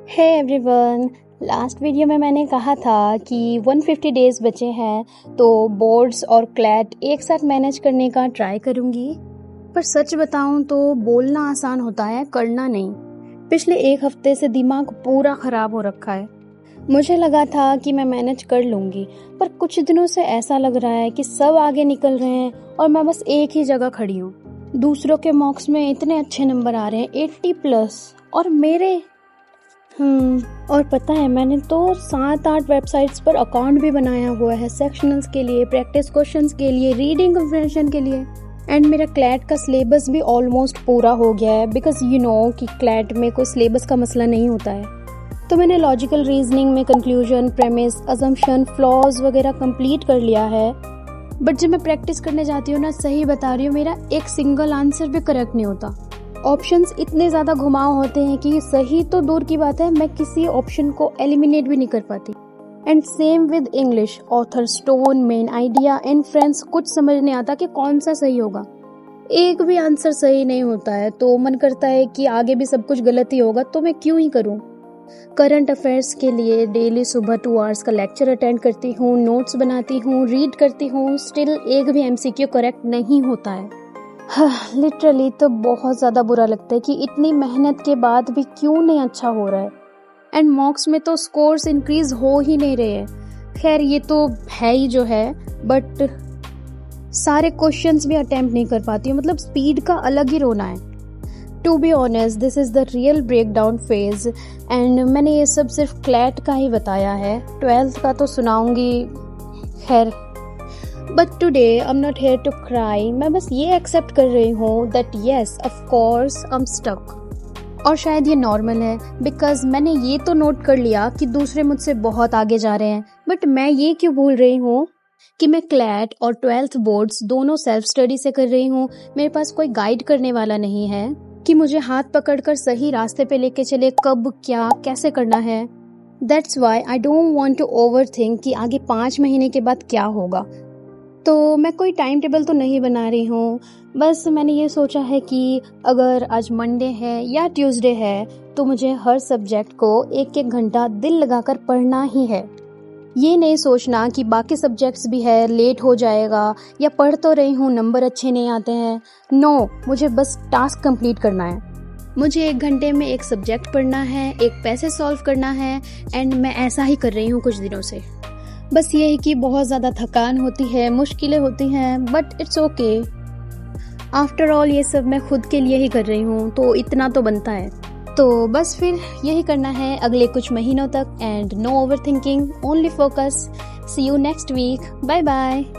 Hey everyone, last video में मैंने कहा था कि 150 डेज़ बचे हैं तो बोर्ड्स और क्लैट एक साथ मैनेज करने का ट्राई करूँगी। पर सच बताऊँ तो बोलना आसान होता है, करना नहीं। पिछले एक हफ्ते से दिमाग पूरा ख़राब हो रखा है। मुझे लगा था कि मैं मैनेज कर लूँगी, पर कुछ दिनों से ऐसा लग रहा है कि सब आगे निकल रहे हैं और मैं बस एक ही जगह खड़ी हूँ। दूसरों के मॉक्स में इतने अच्छे नंबर आ रहे हैं, 80+ और मेरे और पता है मैंने तो 7-8 वेबसाइट्स पर अकाउंट भी बनाया हुआ है, सेक्शनल्स के लिए, प्रैक्टिस क्वेश्चंस के लिए, रीडिंग कम्प्रिहेंशन के लिए। एंड मेरा क्लैट का सिलेबस भी ऑलमोस्ट पूरा हो गया है, बिकॉज यू नो कि क्लैट में कोई सिलेबस का मसला नहीं होता है। तो मैंने लॉजिकल रीजनिंग में कंक्लूजन, प्रेमिस, अजम्पशन, फ्लॉज वगैरह कंप्लीट कर लिया है। बट जब मैं प्रैक्टिस करने जाती हूँ ना, सही बता रही हूँ, मेरा एक सिंगल आंसर भी करेक्ट नहीं होता। ऑप्शंस इतने ज़्यादा घुमाव होते हैं कि सही तो दूर की बात है, मैं किसी ऑप्शन को एलिमिनेट भी नहीं कर पाती। And same with English, author, stone, main idea, inference, कुछ समझ नहीं आता कि कौन सा सही होगा। एक भी आंसर सही नहीं होता है तो मन करता है कि आगे भी सब कुछ गलत ही होगा, तो मैं क्यों ही करूँ। करंट अफेयर्स के लिए डेली सुबह 2 आवर्स का लेक्चर अटेंड करती हूँ, नोट्स बनाती हूँ, रीड करती हूँ, स्टिल एक भी MCQ करेक्ट नहीं होता है। लिटरली तो बहुत ज़्यादा बुरा लगता है कि इतनी मेहनत के बाद भी क्यों नहीं अच्छा हो रहा है। एंड मॉक्स में तो स्कोर्स इंक्रीज हो ही नहीं रहे हैं। खैर ये तो है ही जो है, बट सारे क्वेश्चंस भी अटेम्प्ट नहीं कर पाती हूँ, मतलब स्पीड का अलग ही रोना है। To be honest, this is the real breakdown phase. And मैंने ये सब सिर्फ क्लैट का ही बताया है, 12th का तो सुनाऊंगी। खैर, but today I am not here to cry. मैं बस ये एक्सेप्ट कर रही हूँ that yes of course I am stuck. और शायद ये नॉर्मल है, बिकॉज मैंने ये तो नोट कर लिया कि दूसरे मुझसे बहुत आगे जा रहे हैं। बट मैं ये क्यों भूल रही हूँ कि मैं क्लैट और 12th बोर्ड्स दोनों सेल्फ स्टडी से कर रही हूँ। मेरे पास कोई गाइड करने वाला नहीं है कि मुझे हाथ पकड़कर सही रास्ते पे लेके चले, कब क्या कैसे करना है। That's why I don't want to overthink कि आगे 5 महीने के बाद क्या होगा। तो मैं कोई टाइम टेबल तो नहीं बना रही हूँ, बस मैंने ये सोचा है कि अगर आज मंडे है या ट्यूसडे है तो मुझे हर सब्जेक्ट को 1-1 घंटा दिल लगाकर पढ़ना ही है। ये नहीं सोचना कि बाकी सब्जेक्ट्स भी है, लेट हो जाएगा, या पढ़ तो रही हूँ नंबर अच्छे नहीं आते हैं। नो, मुझे बस टास्क कंप्लीट करना है। मुझे 1 घंटे में एक सब्जेक्ट पढ़ना है, एक पैसेज सॉल्व करना है। एंड मैं ऐसा ही कर रही हूँ कुछ दिनों से। बस ये है कि बहुत ज़्यादा थकान होती है, मुश्किलें होती हैं, but it's okay. After all ये सब मैं खुद के लिए ही कर रही हूँ, तो इतना तो बनता है। तो बस फिर यही करना है अगले कुछ महीनों तक। And no overthinking, only focus. See you next week. Bye bye.